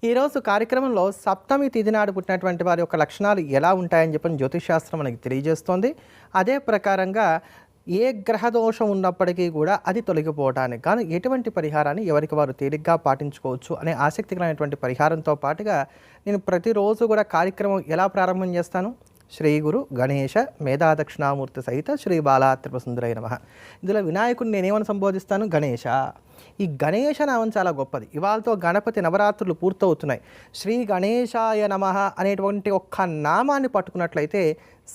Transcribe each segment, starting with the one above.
ఈరోజు కార్యక్రమంలో సప్తమి తిథి నాడు పుట్టినటువంటి వారి యొక్క లక్షణాలు ఎలా ఉంటాయని చెప్పని జ్యోతిషాస్త్రం మనకి తెలియజేస్తోంది. అదే ప్రకారంగా ఏ గ్రహ దోషం ఉన్నప్పటికీ కూడా అది తొలగిపోవటానికి కానీ ఎటువంటి పరిహారాన్ని ఎవరికి వారు తేలిగ్గా పాటించుకోవచ్చు అనే ఆసక్తికరమైనటువంటి పరిహారంతో పాటుగా నేను ప్రతిరోజు కూడా కార్యక్రమం ఎలా ప్రారంభం చేస్తాను. శ్రీ గురు గణేశ మేధాదక్షిణామూర్తి సహిత శ్రీ బాలా త్రిపురసుందరై నమః. ఇందులో వినాయకుడిని నేనేమని సంబోధిస్తాను? గణేశ. ఈ గణేశ నామం చాలా గొప్పది. ఇవాళతో గణపతి నవరాత్రులు పూర్తవుతున్నాయి. శ్రీ గణేశాయ నమః అనేటువంటి ఒక్క నామాన్ని పట్టుకున్నట్లయితే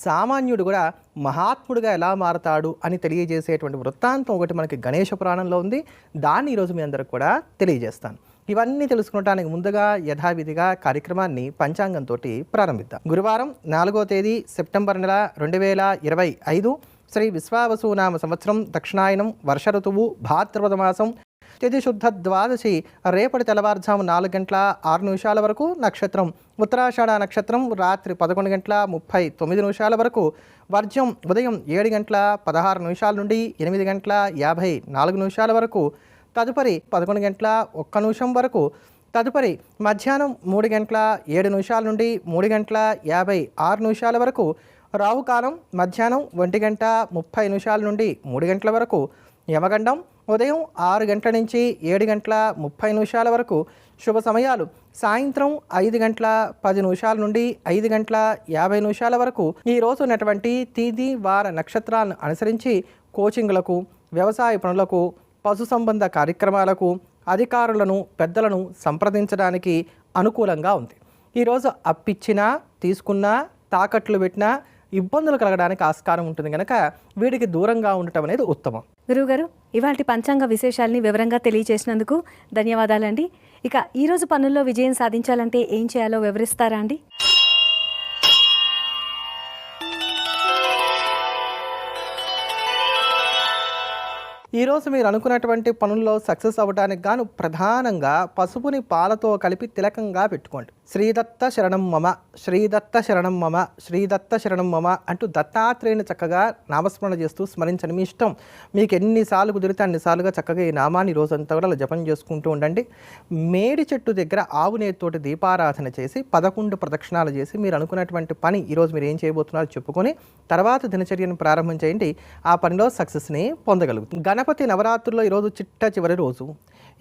సామాన్యుడు కూడా మహాత్ముడిగా ఎలా మారతాడు అని తెలియజేసేటువంటి వృత్తాంతం ఒకటి మనకి గణేశ పురాణంలో ఉంది. దాన్ని ఈరోజు మీ అందరికి కూడా తెలియజేస్తాను. ఇవన్నీ తెలుసుకోవడానికి ముందుగా యథావిధిగా కార్యక్రమాన్ని పంచాంగంతో ప్రారంభిద్దాం. గురువారం 4వ తేదీ సెప్టెంబర్ నెల 2025 శ్రీ విశ్వావసునామ సంవత్సరం దక్షిణాయనం వర్ష ఋతువు భాద్రపద మాసం తిథి శుద్ధ ద్వాదశి రేపటి తెల్లవారుజాము 4 గంటల 6 నిమిషాల వరకు నక్షత్రం ఉత్తరాషాఢ నక్షత్రం రాత్రి 11 గంటల 39 నిమిషాల వరకు వర్జ్యం ఉదయం 7 గంటల 16 నిమిషాల నుండి 8 గంటల 54 నిమిషాల వరకు తదుపరి 11 గంటల 1 నిమిషం వరకు తదుపరి మధ్యాహ్నం 3 గంటల 7 నిమిషాల నుండి 3 గంటల 56 నిమిషాల వరకు రాహుకాలం మధ్యాహ్నం 1 గంట 30 నిమిషాల నుండి 3 గంటల వరకు యమగండం ఉదయం 6 గంటల నుంచి 7 గంటల 30 నిమిషాల వరకు శుభ సమయాలు సాయంత్రం 5 గంటల 10 నిమిషాల నుండి 5 గంటల 50 నిమిషాల వరకు ఈ రోజు ఉన్నటువంటి తిథి వార నక్షత్రాలను అనుసరించి కోచింగ్లకు వ్యవసాయ పనులకు పశు సంబంధ కార్యక్రమాలకు అధికారులను పెద్దలను సంప్రదించడానికి అనుకూలంగా ఉంది. ఈరోజు అప్పిచ్చినా తీసుకున్నా తాకట్లు పెట్టినా ఇబ్బందులు కలగడానికి ఆస్కారం ఉంటుంది కనుక వీడికి దూరంగా ఉండటం అనేది ఉత్తమం. గురువుగారు, ఇవాళ పంచాంగ విశేషాలని వివరంగా తెలియజేసినందుకు ధన్యవాదాలండి. ఇక ఈరోజు పనుల్లో విజయం సాధించాలంటే ఏం చేయాలో వివరిస్తారా అండి? ఈరోజు మీరు అనుకున్నటువంటి పనుల్లో సక్సెస్ అవ్వడానికి గాను ప్రధానంగా పసుపుని పాలతో కలిపి తిలకంగా పెట్టుకోండి. శ్రీదత్త శరణం మమ, శ్రీదత్త శరణం మమ, శ్రీదత్త శరణం మమ అంటూ దత్తాత్రేయుని చక్కగా నామస్మరణ చేస్తూ స్మరించండి. మీ ఇష్టం, మీకు ఎన్నిసార్లు కుదిరితే అన్నిసార్లుగా చక్కగా ఈ నామాన్ని రోజంతా కూడా అలా జపం చేసుకుంటూ ఉండండి. మేడి చెట్టు దగ్గర ఆవు నేతితోటి దీపారాధన చేసి 11 ప్రదక్షిణాలు చేసి మీరు అనుకున్నటువంటి పని ఈరోజు మీరు ఏం చేయబోతున్నారో చెప్పుకొని తర్వాత దినచర్యను ప్రారంభం చేయండి. ఆ పనిలో సక్సెస్ని పొందగలుగుతుంది. గణపతి నవరాత్రుల్లో ఈరోజు చిట్ట చివరి రోజు.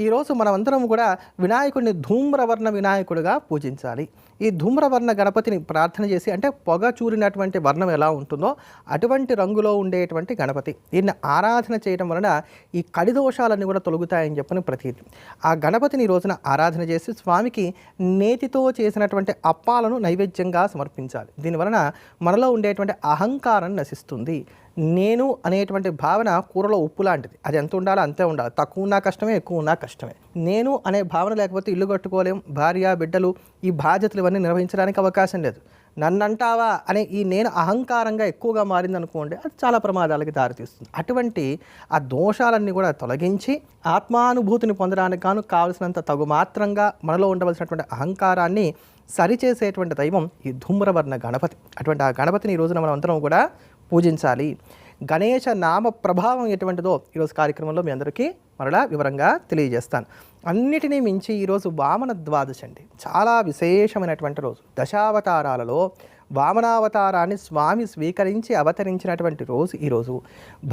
ఈరోజు మనమందరం కూడా వినాయకుడిని ధూమ్రవర్ణ వినాయకుడిగా పూజించాలి. ఈ ధూమ్రవర్ణ గణపతిని ప్రార్థన చేసి, అంటే పొగ చూరినటువంటి వర్ణం ఎలా ఉంటుందో అటువంటి రంగులో ఉండేటువంటి గణపతి, దీన్ని ఆరాధన చేయడం వలన ఈ కడిదోషాలన్నీ కూడా తొలగుతాయని చెప్పని ప్రతీతి. ఆ గణపతిని ఈ రోజున ఆరాధన చేసి స్వామికి నేతితో చేసినటువంటి అప్పాలను నైవేద్యంగా సమర్పించాలి. దీనివలన మనలో ఉండేటువంటి అహంకారం నశిస్తుంది. నేను అనేటువంటి భావన కూరలో ఉప్పు లాంటిది. అది ఎంత ఉండాలో అంతే ఉండాలి. తక్కువ ఉన్నా కష్టమే, ఎక్కువ ఉన్నా కష్టమే. నేను అనే భావన లేకపోతే ఇల్లు కట్టుకోలేం, భార్య బిడ్డలు ఈ బాధ్యతలు ఇవన్నీ నిర్వహించడానికి అవకాశం లేదు. నన్నంటావా అనే ఈ నేను అహంకారంగా ఎక్కువగా మారిందనుకోండి, అది చాలా ప్రమాదాలకి దారితీస్తుంది. అటువంటి ఆ దోషాలన్నీ కూడా తొలగించి ఆత్మానుభూతిని పొందడానికి గాను కావలసినంత తగు మాత్రంగా మనలో ఉండవలసినటువంటి అహంకారాన్ని సరిచేసేటువంటి దైవం ఈ ధూమ్రవర్ణ గణపతి. అటువంటి ఆ గణపతిని ఈ రోజున మనం అందరం కూడా పూజించాలి. గణేశ నామ ప్రభావం ఎటువంటిదో ఈరోజు కార్యక్రమంలో మీ అందరికీ మరలా వివరంగా తెలియజేస్తాను. అన్నిటినీ మించి ఈరోజు వామన ద్వాదశి అండి. చాలా విశేషమైనటువంటి రోజు. దశావతారాలలో వామనావతారాన్ని స్వామి స్వీకరించి అవతరించినటువంటి రోజు ఈరోజు.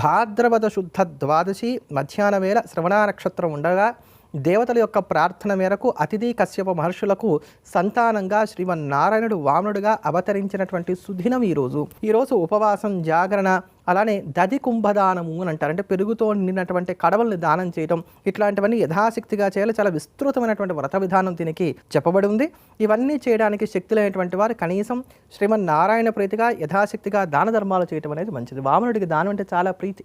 భాద్రపద శుద్ధ ద్వాదశి మధ్యాహ్న వేళ శ్రవణ నక్షత్రం ఉండగా దేవతల యొక్క ప్రార్థన మేరకు అతిథి కశ్యప మహర్షులకు సంతానంగా శ్రీమన్నారాయణుడు వామనుడిగా అవతరించినటువంటి సుదినం ఈరోజు ఉపవాసం, జాగరణ, అలానే దది కుంభదానము అని అంటారు. అంటే పెరుగుతో నిండినటువంటి కడవల్ని దానం చేయడం, ఇట్లాంటివన్నీ యథాశక్తిగా చేయాలి. చాలా విస్తృతమైనటువంటి వ్రత విధానం దీనికి చెప్పబడి ఉంది. ఇవన్నీ చేయడానికి శక్తి లేనటువంటి వారు కనీసం శ్రీమన్నారాయణ ప్రీతిగా యథాశక్తిగా దాన ధర్మాలు చేయడం అనేది మంచిది. వామనుడికి దానం అంటే చాలా ప్రీతి.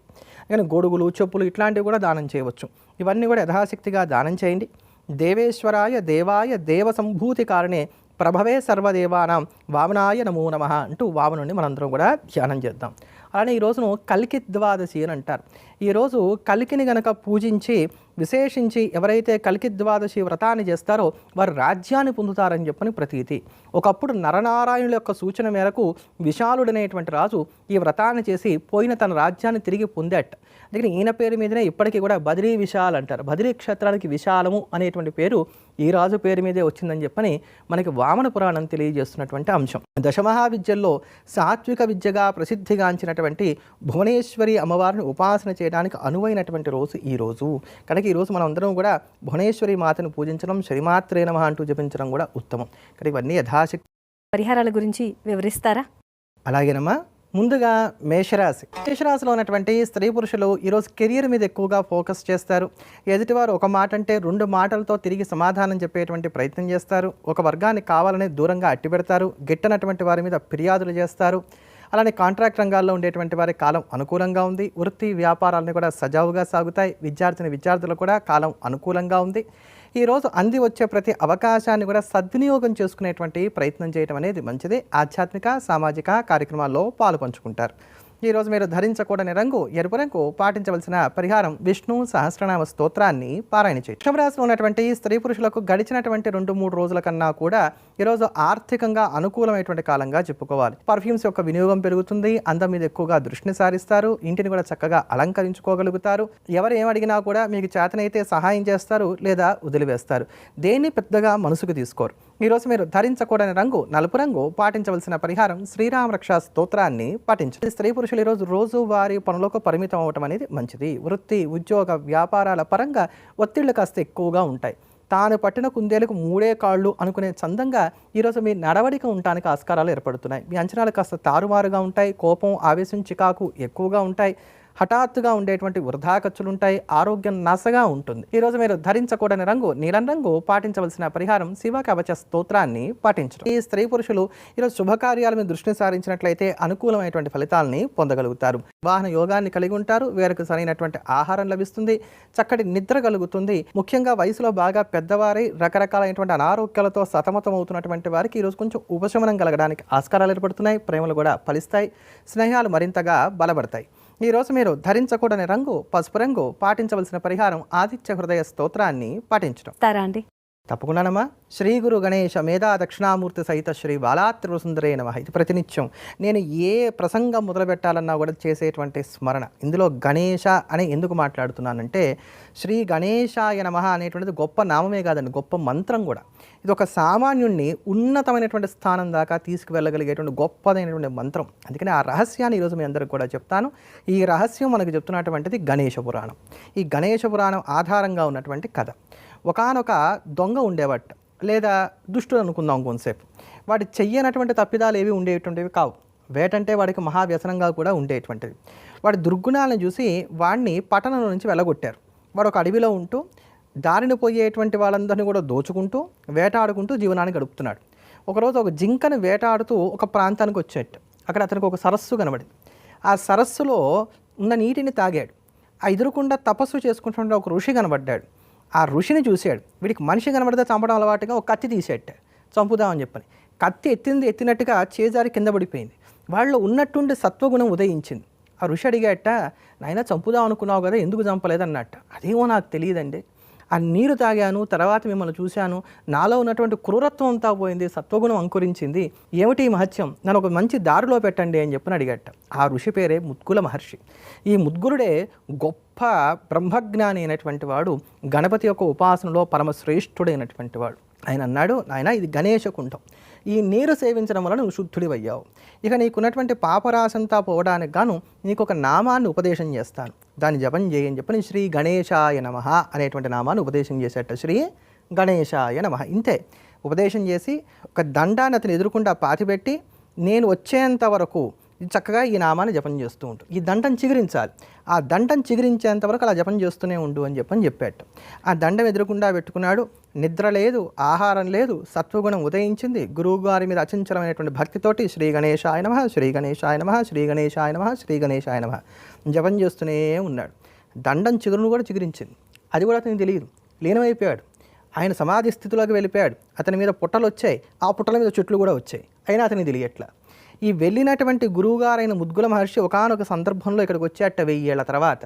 కానీ గొడుగులు, చెప్పులు ఇట్లాంటివి కూడా దానం చేయవచ్చు. ఇవన్నీ కూడా యథాశక్తిగా దానం చేయండి. దేవేశ్వరాయ దేవాయ దేవ సంభూతి కారణే ప్రభవే సర్వదేవానాం వామనాయ నమో నమః అంటూ వామనుడిని మనందరం కూడా ధ్యానం చేద్దాం. అలానే ఈరోజును కల్కి ద్వాదశి అని అంటారు. ఈరోజు కల్కిని గనక పూజించి విశేషించి ఎవరైతే కల్కి ద్వాదశి వ్రతాన్ని చేస్తారో వారు రాజ్యాన్ని పొందుతారని చెప్పని ప్రతీతి. ఒకప్పుడు నరనారాయణుల యొక్క సూచన మేరకు విశాలుడనేటువంటి రాజు ఈ వ్రతాన్ని చేసి పోయిన తన రాజ్యాన్ని తిరిగి పొందేట. అందుకని ఈయన పేరు మీదనే ఇప్పటికీ కూడా బద్రీ విశాల్ అంటారు. బద్రీ క్షేత్రానికి విశాలము అనేటువంటి పేరు ఈ రాజు పేరు మీదే వచ్చిందని చెప్పని మనకి వామన పురాణం తెలియజేస్తున్నటువంటి అంశం. దశమహావిద్యల్లో సాత్విక విద్యగా ప్రసిద్ధిగాంచినటువంటి భువనేశ్వరి అమ్మవారిని ఉపాసన చేయడానికి అనువైనటువంటి రోజు ఈ రోజు. కనుక ఈరోజు మనం అందరం కూడా భువనేశ్వరి మాతను పూజించడం, శ్రీమాత్రే నమః అంటూ జపించడం కూడా ఉత్తమం. కనుక ఇవన్నీ యథాశక్తి. పరిహారాల గురించి వివరిస్తారా? అలాగేనమ్మా. ముందుగా మేషరాశిలో ఉన్నటువంటి స్త్రీ పురుషులు ఈరోజు కెరియర్ మీద ఎక్కువగా ఫోకస్ చేస్తారు. ఎదుటివారు ఒక మాట అంటే 2 మాటలతో తిరిగి సమాధానం చెప్పేటువంటి ప్రయత్నం చేస్తారు. ఒక వర్గాన్ని కావాలనే దూరంగా అట్టిపెడతారు. గిట్టనటువంటి వారి మీద ఫిర్యాదులు చేస్తారు. అలానే కాంట్రాక్ట్ రంగాల్లో ఉండేటువంటి వారి కాలం అనుకూలంగా ఉంది. వృత్తి వ్యాపారాలను కూడా సజావుగా సాగుతాయి. విద్యార్థులు కూడా కాలం అనుకూలంగా ఉంది. ఈరోజు అంది వచ్చే ప్రతి అవకాశాన్ని కూడా సద్వినియోగం చేసుకునేటువంటి ప్రయత్నం చేయడం అనేది మంచిది. ఆధ్యాత్మిక సామాజిక కార్యక్రమాల్లో పాలు పంచుకుంటారు. ఈరోజు మీరు ధరించకూడని రంగు ఎరుపు రంగు. పాటించవలసిన పరిహారం విష్ణు సహస్రనామ స్తోత్రాన్ని పారాయణ చేయండి. వృషభరాశిలో ఉన్నటువంటి స్త్రీ పురుషులకు గడిచినటువంటి 2-3 రోజుల కన్నా కూడా ఈరోజు ఆర్థికంగా అనుకూలమైనటువంటి కాలంగా చెప్పుకోవాలి. పర్ఫ్యూమ్స్ యొక్క వినియోగం పెరుగుతుంది. అందం మీద ఎక్కువగా దృష్టిని సారిస్తారు. ఇంటిని కూడా చక్కగా అలంకరించుకోగలుగుతారు. ఎవరు ఏమడిగినా కూడా మీకు చేతనైతే సహాయం చేస్తారు లేదా వదిలివేస్తారు. దేన్ని పెద్దగా మనసుకు తీసుకోరు. ఈరోజు మీరు ధరించకూడని రంగు నలుపు రంగు. పాటించవలసిన పరిహారం శ్రీరామ రక్షా స్తోత్రాన్ని పాటించండి. స్త్రీ పురుషులు ఈరోజు రోజువారీ పనులకు పరిమితం అవ్వటం అనేది మంచిది. వృత్తి ఉద్యోగ వ్యాపారాల పరంగా ఒత్తిళ్లు కాస్త ఎక్కువగా ఉంటాయి. తాను పట్టిన కుందేలకు 3 కాళ్ళు అనుకునే చందంగా ఈరోజు మీ నడవడిక ఉండటానికి ఆస్కారాలు ఏర్పడుతున్నాయి. మీ అంచనాలు కాస్త తారుమారుగా ఉంటాయి. కోపం, ఆవేశం, చికాకు ఎక్కువగా ఉంటాయి. హఠాత్తుగా ఉండేటువంటి వృధా ఖర్చులు ఉంటాయి. ఆరోగ్యం నాశగా ఉంటుంది. ఈరోజు మీరు ధరించకూడని రంగు నీలం రంగు. పాటించవలసిన పరిహారం శివ కవచ స్తోత్రాన్ని పాటించడం. ఈ స్త్రీ పురుషులు ఈరోజు శుభకార్యాల మీద దృష్టిని సారించినట్లయితే అనుకూలమైనటువంటి ఫలితాలని పొందగలుగుతారు. వాహన యోగాన్ని కలిగి ఉంటారు. వీరికి సరైనటువంటి ఆహారం లభిస్తుంది. చక్కటి నిద్ర కలుగుతుంది. ముఖ్యంగా వయసులో బాగా పెద్దవారి రకరకాలైనటువంటి అనారోగ్యాలతో సతమతం అవుతున్నటువంటి వారికి ఈరోజు కొంచెం ఉపశమనం కలగడానికి ఆస్కారాలు ఏర్పడుతున్నాయి. ప్రేమలు కూడా ఫలిస్తాయి. స్నేహాలు మరింతగా బలపడతాయి. ఈరోజు మీరు ధరించకూడని రంగు పసుపు రంగు. పాటించవలసిన పరిహారం ఆదిత్య హృదయ స్తోత్రాన్ని పాటించడం. అండి తప్పకుండానమ్మా. శ్రీ గురు గణేశ మేధా దక్షిణామూర్తి సహిత శ్రీ బాలాత్రిసుందరే నమః. ఇది ప్రతినిత్యం నేను ఏ ప్రసంగం మొదలు పెట్టాలన్నా కూడా చేసేటువంటి స్మరణ. ఇందులో గణేశ అని ఎందుకు మాట్లాడుతున్నానంటే శ్రీ గణేశాయ నమః అనేటువంటిది గొప్ప నామమే కాదండి, గొప్ప మంత్రం కూడా. ఇది ఒక సామాన్యుణ్ణి ఉన్నతమైనటువంటి స్థానం దాకా తీసుకువెళ్ళగలిగేటువంటి గొప్పదైనటువంటి మంత్రం. అందుకని ఆ రహస్యాన్ని ఈరోజు మీ అందరికి కూడా చెప్తాను. ఈ రహస్యం మనకు చెప్తున్నటువంటిది గణేశ పురాణం. ఈ గణేశ పురాణం ఆధారంగా ఉన్నటువంటి కథ. ఒకానొక దొంగ ఉండేవాట, లేదా దుష్టుడు అనుకుందాం కొంతసేపు. వాడి చెయ్యనటువంటి తప్పిదాలు ఏవి ఉండేటువంటివి కావు. వేటంటే వాడికి మహావ్యసనంగా కూడా ఉండేటువంటిది. వాడి దుర్గుణాలను చూసి వాడిని పట్టణం నుంచి వెళ్ళగొట్టారు. వాడు ఒక అడవిలో ఉంటూ దారిని పోయేటువంటి వాళ్ళందరినీ కూడా దోచుకుంటూ వేటాడుకుంటూ జీవనాన్ని గడుపుతున్నాడు. ఒకరోజు ఒక జింకను వేటాడుతూ ఒక ప్రాంతానికి వచ్చేట్టు. అక్కడ అతనికి ఒక సరస్సు కనబడింది. ఆ సరస్సులో ఉన్న నీటిని తాగాడు. ఆ ఎదురుకుండా తపస్సు చేసుకుంటుంటే ఒక ఋషి కనబడ్డాడు. ఆ ఋషిని చూశాడు. వీడికి మనిషి కనబడితే చంపడం అలవాటుగా ఒక కత్తి తీసేట చంపుదామని చెప్పని. కత్తి ఎత్తినట్టుగా చేజారి కింద పడిపోయింది. వాళ్ళు ఉన్నట్టుండి సత్వగుణం ఉదయించింది. ఆ ఋషి అడిగాట, నాయన చంపుదాం అనుకున్నావు కదా, ఎందుకు చంపలేదన్నట్ట. అదేమో నాకు తెలియదండి. ఆ నీరు తాగాను, తర్వాత మిమ్మల్ని చూశాను, నాలో ఉన్నటువంటి క్రూరత్వం అంతా పోయింది, సత్వగుణం అంకురించింది. ఏమిటి ఈ మహత్యం? నన్ను ఒక మంచి దారిలో పెట్టండి అని చెప్పని అడిగట. ఆ ఋషి పేరే ముద్గుల మహర్షి. ఈ ముద్గులుడే గొప్ప బ్రహ్మజ్ఞాని అయినటువంటి వాడు, గణపతి యొక్క ఉపాసనలో పరమశ్రేష్ఠుడైనటువంటి వాడు. ఆయన అన్నాడు, నాయన ఇది గణేశ కుంఠం, ఈ నీరు సేవించడం వల్ల నువ్వు శుద్ధుడివయ్యావు. ఇక నీకున్నటువంటి పాపరాశంతా పోవడానికి గాను నీకు ఒక నామాన్ని ఉపదేశం చేస్తాను, దాన్ని జపం చేయని చెప్పని శ్రీ గణేశాయ నమః అనేటువంటి నామాన్ని ఉపదేశం చేసేట. శ్రీ గణేశాయ నమః ఇంతే ఉపదేశం చేసి ఒక దండాన్ని అతను ఎదురుకుండా పాతిపెట్టి నేను వచ్చేంత వరకు చక్కగా ఈ నామాన్ని జపం చేస్తూ ఉంటు. ఈ దండం చిగురించాలి. ఆ దండం చిగురించేంత వరకు అలా జపం చేస్తూనే ఉండు అని చెప్పాడు. ఆ దండం ఎదురుకుండా పెట్టుకున్నాడు. నిద్ర లేదు, ఆహారం లేదు, సత్వగుణం ఉదయించింది. గురువు గారి మీద అచంచలమైనటువంటి భక్తితోటి శ్రీ గణేశాయ నమః, శ్రీ గణేశాయ నమః, శ్రీ గణేశాయ నమః, శ్రీ గణేశాయ నమః జపం చేస్తూనే ఉన్నాడు. దండం చిగురును కూడా చిగురించింది. అది కూడా అతనికి తెలియదు. లీనమైపోయాడు. ఆయన సమాధి స్థితిలోకి వెళ్ళిపోయాడు. అతని మీద పుట్టలు వచ్చాయి. ఆ పుట్టల మీద చెట్లు కూడా వచ్చాయి. అయినా అతనికి తెలియట్లా. ఈ వెళ్ళినటువంటి గురువుగారైన ముద్గుల మహర్షి ఒకానొక సందర్భంలో ఇక్కడికి వచ్చేట 1000 ఏళ్ల తర్వాత.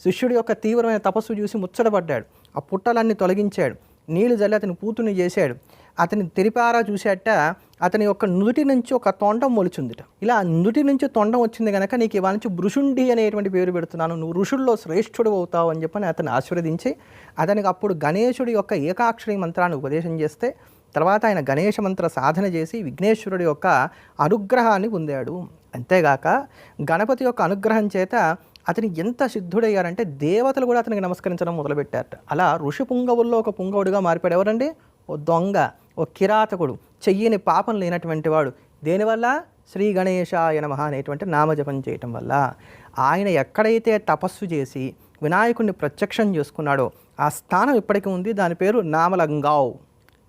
శిష్యుడి యొక్క తీవ్రమైన తపస్సు చూసి ముచ్చటపడ్డాడు. ఆ పుట్టలన్నీ తొలగించాడు. నీళ్లు జల్లి అతని పూతుని చేశాడు. అతని తెరిపారా చూసేట అతని యొక్క నుదుటి నుంచి ఒక తొండం మొలిచిందిట. ఇలా నుదుటి నుంచి తొండం వచ్చింది కనుక నీకు ఇవాళ నుంచి వృషుండి అనేటువంటి పేరు పెడుతున్నాను, నువ్వు ఋషుల్లో శ్రేష్ఠుడు అవుతావు అని చెప్పని అతను ఆశీర్వదించి అతనికి అప్పుడు గణేశుడి యొక్క ఏకాక్షరి మంత్రాన్ని ఉపదేశం చేస్తే తర్వాత ఆయన గణేశ మంత్ర సాధన చేసి విఘ్నేశ్వరుడి యొక్క అనుగ్రహాన్ని పొందాడు. అంతేగాక గణపతి యొక్క అనుగ్రహం చేత అతని ఎంత సిద్ధుడయ్యారంటే దేవతలు కూడా అతనికి నమస్కరించడం మొదలుపెట్టారట. అలా ఋషి పుంగవుల్లో ఒక పుంగవుడిగా మారిపోయాడు. ఎవరండి? ఓ దొంగ, ఓ కిరాతకుడు, చెయ్యని పాపం లేనటువంటి వాడు. దేనివల్ల? శ్రీ గణేశాయ నమః అనేటువంటి నామజపం చేయటం వల్ల. ఆయన ఎక్కడైతే తపస్సు చేసి వినాయకుడిని ప్రత్యక్షం చేసుకున్నాడో ఆ స్థానం ఇప్పటికీ ఉంది. దాని పేరు నామలంగావ్.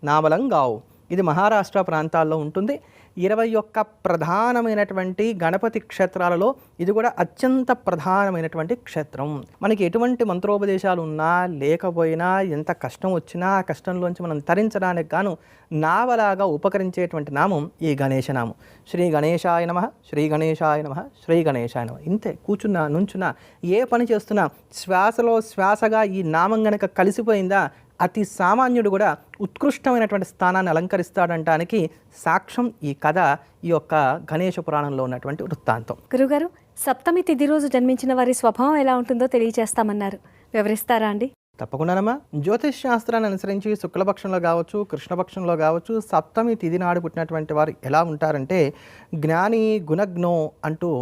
నామలంగావ్ ఇది మహారాష్ట్ర ప్రాంతాల్లో ఉంటుంది. 21 ప్రధానమైనటువంటి గణపతి క్షేత్రాలలో ఇది కూడా అత్యంత ప్రధానమైనటువంటి క్షేత్రం. మనకి ఎటువంటి మంత్రోపదేశాలు ఉన్నా లేకపోయినా, ఎంత కష్టం వచ్చినా ఆ కష్టంలోంచి మనం తరించడానికి గాను నావలాగా ఉపకరించేటువంటి నామం ఈ గణేశనామం. శ్రీ గణేశాయ నమః, శ్రీ గణేశాయ నమః, శ్రీ గణేశాయ నమః. ఇంతే, కూర్చున్నా నుంచున్నా ఏ పని చేస్తున్నా శ్వాసలో శ్వాసగా ఈ నామం గనక కలిసిపోయిందా అతి సామాన్యుడు కూడా ఉత్కృష్టమైనటువంటి స్థానాన్ని అలంకరిస్తాడంటానికి సాక్ష్యం ఈ కథ, ఈ యొక్క గణేశ పురాణంలో ఉన్నటువంటి వృత్తాంతం. గురుగారు, సప్తమి తిథి రోజు జన్మించిన వారి స్వభావం ఎలా ఉంటుందో తెలియజేస్తామన్నారు, వివరిస్తారా అండి? తప్పకుండానమ్మా. జ్యోతిష్ శాస్త్రాన్ని అనుసరించి శుక్లపక్షంలో కావచ్చు, కృష్ణపక్షంలో కావచ్చు, సప్తమి తిథి నాడు పుట్టినటువంటి వారు ఎలా ఉంటారంటే జ్ఞాని గుణజ్ఞో అంటూ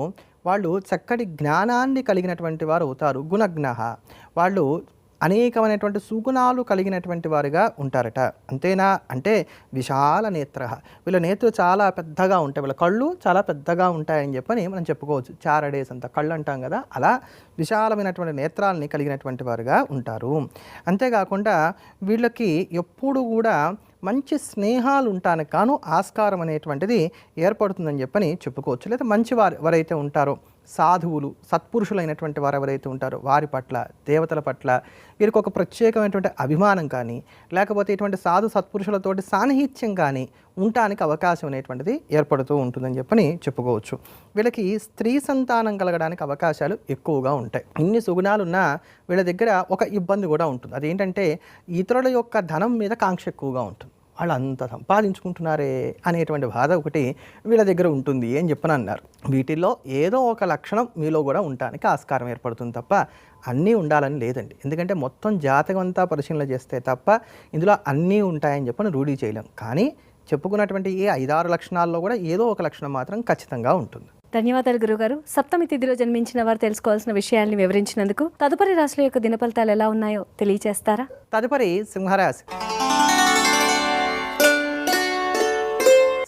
వాళ్ళు చక్కటి జ్ఞానాన్ని కలిగినటువంటి వారు అవుతారు. గుణజ్ఞ వాళ్ళు అనేకమైనటువంటి సుగుణాలు కలిగినటువంటి వారుగా ఉంటారట. అంతేనా అంటే విశాల నేత్ర, వీళ్ళ నేత్రులు చాలా పెద్దగా ఉంటాయి, వీళ్ళ కళ్ళు చాలా పెద్దగా ఉంటాయని చెప్పని మనం చెప్పుకోవచ్చు. చారడేస్ అంత కళ్ళు అంటాం కదా, అలా విశాలమైనటువంటి నేత్రాలని కలిగినటువంటి వారుగా ఉంటారు. అంతేకాకుండా వీళ్ళకి ఎప్పుడు కూడా మంచి స్నేహాలు ఉండటానికి కాను ఆస్కారం అనేటువంటిది ఏర్పడుతుందని చెప్పని చెప్పుకోవచ్చు. లేదా మంచి వారు ఎవరైతే ఉంటారో, సాధువులు సత్పురుషులైనటువంటి వారు ఎవరైతే ఉంటారో వారి పట్ల, దేవతల పట్ల వీరికి ఒక ప్రత్యేకమైనటువంటి అభిమానం కానీ లేకపోతే ఇటువంటి సాధు సత్పురుషులతోటి సాన్నిహిత్యం కానీ ఉండటానికి అవకాశం అనేటువంటిది ఏర్పడుతూ ఉంటుందని చెప్పని చెప్పుకోవచ్చు. వీళ్ళకి స్త్రీ సంతానం కలగడానికి అవకాశాలు ఎక్కువగా ఉంటాయి. ఇన్ని సుగుణాలున్నా వీళ్ళ దగ్గర ఒక ఇబ్బంది కూడా ఉంటుంది. అదేంటంటే ఇతరుల యొక్క ధనం మీద కాంక్ష ఎక్కువగా ఉంటుంది. వాళ్ళు అంత సంపాదించుకుంటున్నారే అనేటువంటి బాధ ఒకటి వీళ్ళ దగ్గర ఉంటుంది అని చెప్పని అన్నారు. వీటిల్లో ఏదో ఒక లక్షణం మీలో కూడా ఉండటానికి ఆస్కారం ఏర్పడుతుంది తప్ప అన్నీ ఉండాలని లేదండి. ఎందుకంటే మొత్తం జాతకం అంతా పరిశీలన చేస్తే తప్ప ఇందులో అన్నీ ఉంటాయని చెప్పని రూఢీ చేయలేం. కానీ చెప్పుకున్నటువంటి ఏ 5-6 లక్షణాల్లో కూడా ఏదో ఒక లక్షణం మాత్రం ఖచ్చితంగా ఉంటుంది. ధన్యవాదాలు గురుగారు. సప్తమి తిథిలో జన్మించిన వారు తెలుసుకోవాల్సిన విషయాల్ని వివరించినందుకు. తదుపరి రాశుల యొక్క దినఫలితాలు ఎలా ఉన్నాయో తెలియజేస్తారా? తదుపరి సింహరాశి.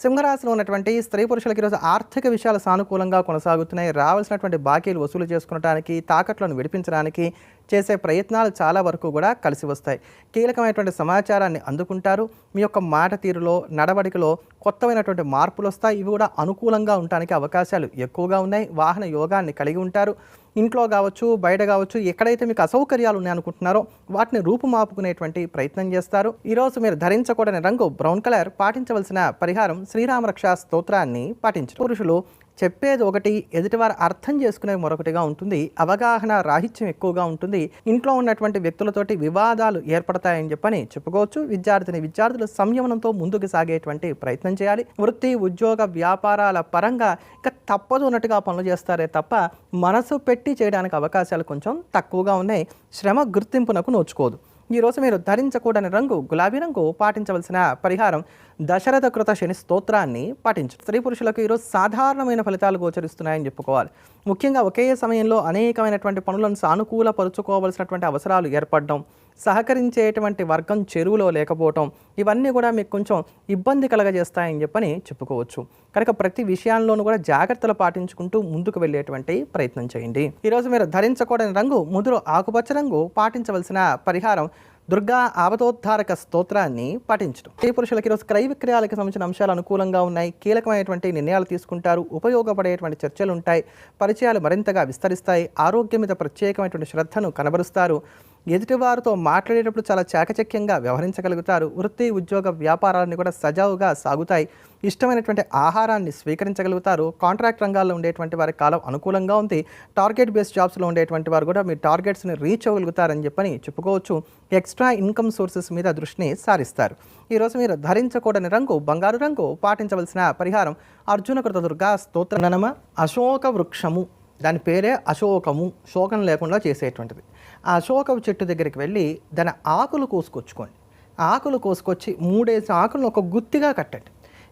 సింహరాశిలో ఉన్నటువంటి స్త్రీ పురుషులకి ఈరోజు ఆర్థిక విషయాలు సానుకూలంగా కొనసాగుతున్నాయి. రావాల్సినటువంటి బాకీలు వసూలు చేసుకునడానికి, తాకట్లను విడిపించడానికి చేసే ప్రయత్నాలు చాలా వరకు కూడా కలిసి వస్తాయి. కీలకమైనటువంటి సమాచారాన్ని అందుకుంటారు. మీ యొక్క మాట తీరులో, నడవడికలో కొత్తమైనటువంటి మార్పులు వస్తాయి. ఇవి కూడా అనుకూలంగా ఉండటానికి అవకాశాలు ఎక్కువగా ఉన్నాయి. వాహన యోగాన్ని కలిగి ఉంటారు. ఇంట్లో కావచ్చు, బయట కావచ్చు, ఎక్కడైతే మీకు అసౌకర్యాలు ఉన్నాయనుకుంటున్నారో వాటిని రూపుమాపుకునేటువంటి ప్రయత్నం చేస్తారు. ఈరోజు మీరు ధరించకూడని రంగు బ్రౌన్ కలర్. పాటించవలసిన పరిహారం శ్రీరామరక్ష స్తోత్రాన్ని పాటించడం. పురుషులు చెప్పేది ఒకటి, ఎదుటివారు అర్థం చేసుకునేది మరొకటిగా ఉంటుంది. అవగాహన రాహిత్యం ఎక్కువగా ఉంటుంది. ఇంట్లో ఉన్నటువంటి వ్యక్తులతోటి వివాదాలు ఏర్పడతాయని చెప్పని చెప్పుకోవచ్చు. విద్యార్థులు సంయమనంతో ముందుకు సాగేటువంటి ప్రయత్నం చేయాలి. వృత్తి, ఉద్యోగ, వ్యాపారాల పరంగా ఇక తప్పదు అన్నట్టుగా పనులు చేస్తారే తప్ప మనసు పెట్టి చేయడానికి అవకాశాలు కొంచెం తక్కువగా ఉన్నాయి. శ్రమ గుర్తింపునకు నోచుకోదు. ఈరోజు మీరు ధరించకూడని రంగు గులాబీ రంగు. పాటించవలసిన పరిహారం దశరథ కృత శని స్తోత్రాన్ని పాటించడం. స్త్రీ పురుషులకు ఈరోజు సాధారణమైన ఫలితాలు గోచరిస్తున్నాయని చెప్పుకోవాలి. ముఖ్యంగా ఒకే సమయంలో అనేకమైనటువంటి పనులను సానుకూలపరుచుకోవాల్సినటువంటి అవసరాలు ఏర్పడడం, సహకరించేటువంటి వర్గం చెరువులో లేకపోవటం, ఇవన్నీ కూడా మీకు కొంచెం ఇబ్బంది కలగజేస్తాయని చెప్పని చెప్పుకోవచ్చు. కనుక ప్రతి విషయాల్లోనూ కూడా జాగ్రత్తలు పాటించుకుంటూ ముందుకు వెళ్ళేటువంటి ప్రయత్నం చేయండి. ఈరోజు మీరు ధరించకూడని రంగు ముదురు ఆకుపచ్చ రంగు. పాటించవలసిన పరిహారం దుర్గా ఆపదోద్ధారక స్తోత్రాన్ని పాటించడం. స్త్రీ పురుషులకి ఈరోజు క్రయ విక్రయాలకు సంబంధించిన అంశాలు అనుకూలంగా ఉన్నాయి. కీలకమైనటువంటి నిర్ణయాలు తీసుకుంటారు. ఉపయోగపడేటువంటి చర్చలు ఉంటాయి. పరిచయాలు మరింతగా విస్తరిస్తాయి. ఆరోగ్యం మీద ప్రత్యేకమైనటువంటి శ్రద్ధను కనబరుస్తారు. ఎదుటివారితో మాట్లాడేటప్పుడు చాలా చాకచక్యంగా వ్యవహరించగలుగుతారు. వృత్తి, ఉద్యోగ, వ్యాపారాలన్నీ కూడా సజావుగా సాగుతాయి. ఇష్టమైనటువంటి ఆహారాన్ని స్వీకరించగలుగుతారు. కాంట్రాక్ట్ రంగాల్లో ఉండేటువంటి వారి కాలం అనుకూలంగా ఉంది. టార్గెట్ బేస్డ్ జాబ్స్లో ఉండేటువంటి వారు కూడా మీ టార్గెట్స్ని రీచ్ అవ్వగలుగుతారని చెప్పని చెప్పుకోవచ్చు. ఎక్స్ట్రా ఇన్కమ్ సోర్సెస్ మీద దృష్టిని సారిస్తారు. ఈరోజు మీరు ధరించకూడని రంగు బంగారు రంగు. పాటించవలసిన పరిహారం అర్జునకృత దుర్గా స్తోత్రనమ. అశోక వృక్షము, దాని పేరే అశోకము, శోకం లేకుండా చేసేటువంటిది. ఆ అశోకపు చెట్టు దగ్గరికి వెళ్ళి దాని ఆకులు కోసుకొచ్చుకోండి. ఆకులు కోసుకొచ్చి 3 ఆకులను ఒక గుత్తిగా కట్టండి.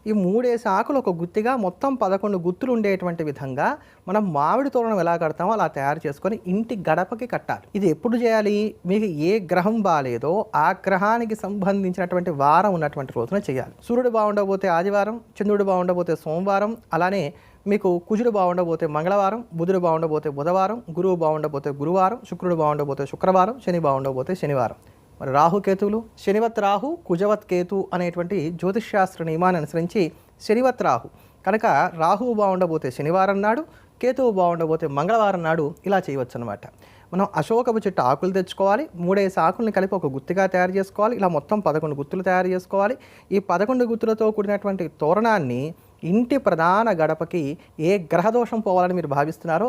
ఈ 3 ఆకులు ఒక గుత్తిగా మొత్తం 11 గుత్తులు ఉండేటువంటి విధంగా మనం మామిడి తోరణం ఎలా కడతామో అలా తయారు చేసుకొని ఇంటి గడపకి కట్టాలి. ఇది ఎప్పుడు చేయాలి? మీకు ఏ గ్రహం బాగాలేదో ఆ గ్రహానికి సంబంధించినటువంటి వారం ఉన్నటువంటి రోజున చేయాలి. సూర్యుడు బాగుండకపోతే ఆదివారం, చంద్రుడు బాగుండకపోతే సోమవారం, అలానే మీకు కుజుడు బాగుండబోతే మంగళవారం, బుధుడు బాగుండబోతే బుధవారం, గురువు బాగుండబోతే గురువారం, శుక్రుడు బాగుండబోతే శుక్రవారం, శని బాగుండబోతే శనివారం. మరి రాహుకేతువులు, శనివత్ రాహు కుజవత్ కేతు అనేటువంటి జ్యోతిష్శాస్త్ర నియమాన్ని అనుసరించి శనివత్ రాహు కనుక రాహువు బాగుండబోతే శనివారం నాడు, కేతువు బాగుండబోతే మంగళవారం నాడు ఇలా చేయవచ్చు అనమాట. మనం అశోకపు చెట్టు ఆకులు తెచ్చుకోవాలి. 3 ఆకుల్ని కలిపి ఒక గుత్తిగా తయారు చేసుకోవాలి. ఇలా మొత్తం 11 గుత్తులు తయారు చేసుకోవాలి. ఈ 11 గుత్తులతో కూడినటువంటి తోరణాన్ని ఇంటి ప్రధాన గడపకి ఏ గ్రహదోషం పోవాలని మీరు భావిస్తున్నారో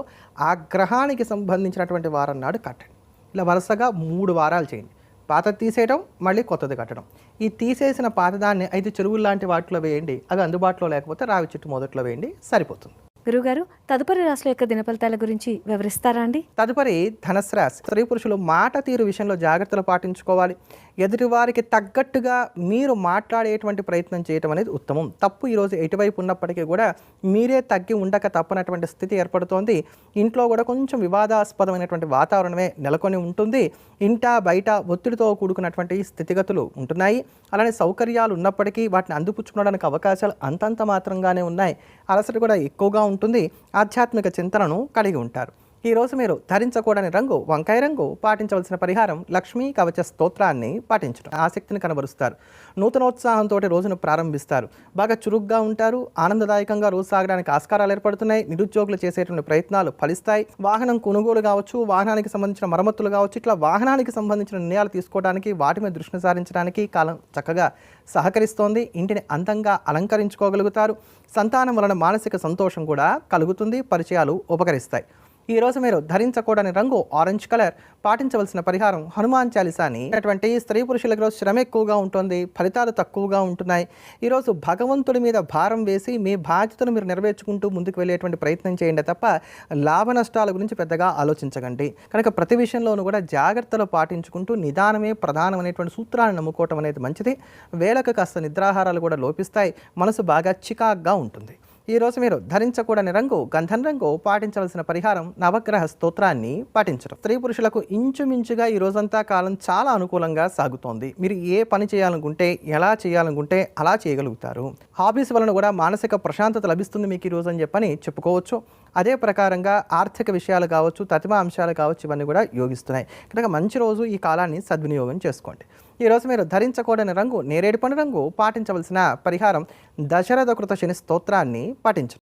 ఆ గ్రహానికి సంబంధించినటువంటి వారం నాడు కట్టండి. ఇలా వరుసగా 3 వారాలు చేయండి. పాతది తీసేయడం, మళ్ళీ కొత్తది కట్టడం. ఈ తీసేసిన పాతదాన్ని 5 చెరువులు లాంటి వాటిలో వేయండి. అవి అందుబాటులో లేకపోతే రావి చెట్టు మొదట్లో వేయండి, సరిపోతుంది. గురుగారు, తదుపరి రాశుల యొక్క దినఫలితాల గురించి వివరిస్తారా అండి? తదుపరి ధనుస్సు రాశి. స్త్రీ పురుషులు మాట తీరు విషయంలో జాగ్రత్తలు పాటించుకోవాలి. ఎదుటివారికి తగ్గట్టుగా మీరు మాట్లాడేటువంటి ప్రయత్నం చేయటం అనేది ఉత్తమం. తప్పు ఈరోజు ఎటువైపు ఉన్నప్పటికీ కూడా మీరే తగ్గి ఉండక తప్పనటువంటి స్థితి ఏర్పడుతోంది. ఇంట్లో కూడా కొంచెం వివాదాస్పదమైనటువంటి వాతావరణమే నెలకొని ఉంటుంది. ఇంట బయట ఒత్తిడితో కూడుకున్నటువంటి స్థితిగతులు ఉంటున్నాయి. అలానే సౌకర్యాలు ఉన్నప్పటికీ వాటిని అందిపుచ్చుకోవడానికి అవకాశాలు అంతంత మాత్రంగానే ఉన్నాయి. అలసట కూడా ఎక్కువగా ఉంటుంది. ఆధ్యాత్మిక చింతనను కలిగి ఉంటారు. ఈరోజు మీరు ధరించకూడని రంగు వంకాయ రంగు. పాటించవలసిన పరిహారం లక్ష్మీ కవచ స్తోత్రాన్ని పాటించడం. ఆసక్తిని కనబరుస్తారు. నూతనోత్సాహంతో రోజును ప్రారంభిస్తారు. బాగా చురుగ్గా ఉంటారు. ఆనందదాయకంగా రోజు సాగడానికి ఆస్కారాలు ఏర్పడుతున్నాయి. నిరుద్యోగులు చేసేటువంటి ప్రయత్నాలు ఫలిస్తాయి. వాహనం కొనుగోలు కావచ్చు, వాహనానికి సంబంధించిన మరమ్మతులు కావచ్చు, ఇట్లా వాహనానికి సంబంధించిన నిర్ణయాలు తీసుకోవడానికి, వాటి మీద దృష్టి సారించడానికి కాలం చక్కగా సహకరిస్తోంది. ఇంటిని అందంగా అలంకరించుకోగలుగుతారు. సంతానం వలన మానసిక సంతోషం కూడా కలుగుతుంది. పరిచయాలు ఉపకరిస్తాయి. ఈరోజు మీరు ధరించకూడని రంగు ఆరెంజ్ కలర్. పాటించవలసిన పరిహారం హనుమాన్ చాలీసాని. అటువంటి స్త్రీ పురుషులకు ఈరోజు శ్రమ ఎక్కువగా ఉంటుంది. ఫలితాలు తక్కువగా ఉంటున్నాయి. ఈరోజు భగవంతుడి మీద భారం వేసి మీ బాధ్యతను మీరు నెరవేర్చుకుంటూ ముందుకు వెళ్ళేటువంటి ప్రయత్నం చేయండి తప్ప లాభ నష్టాల గురించి పెద్దగా ఆలోచించకండి. కనుక ప్రతి విషయంలోనూ కూడా జాగ్రత్తలు పాటించుకుంటూ నిదానమే ప్రధానమైనటువంటి సూత్రాన్ని నమ్ముకోవటం అనేది మంచిది. వేళకు కాస్త నిద్రాహారాలు కూడా లోపిస్తాయి. మనసు బాగా చికాగ్గా ఉంటుంది. ఈరోజు మీరు ధరించకూడని రంగు గంధం రంగు. పాటించవలసిన పరిహారం నవగ్రహ స్తోత్రాన్ని పాటించడం. స్త్రీ పురుషులకు ఇంచుమించుగా ఈ రోజంతా కాలం చాలా అనుకూలంగా సాగుతోంది. మీరు ఏ పని చేయాలనుకుంటే, ఎలా చేయాలనుకుంటే అలా చేయగలుగుతారు. హాబీస్ వలన కూడా మానసిక ప్రశాంతత లభిస్తుంది మీకు ఈ రోజు అని చెప్పని చెప్పుకోవచ్చు. అదే ప్రకారంగా ఆర్థిక విషయాలు కావచ్చు, తతిమ అంశాలు కావచ్చు, ఇవన్నీ కూడా యోగిస్తున్నాయి. కనుక మంచి రోజు. ఈ కాలాన్ని సద్వినియోగం చేసుకోండి. ఈరోజు మీరు ధరించకూడని రంగు నేరేడు పండు రంగు. పాటించవలసిన పరిహారం దశరథ కృత శని స్తోత్రాన్ని పాటించండి.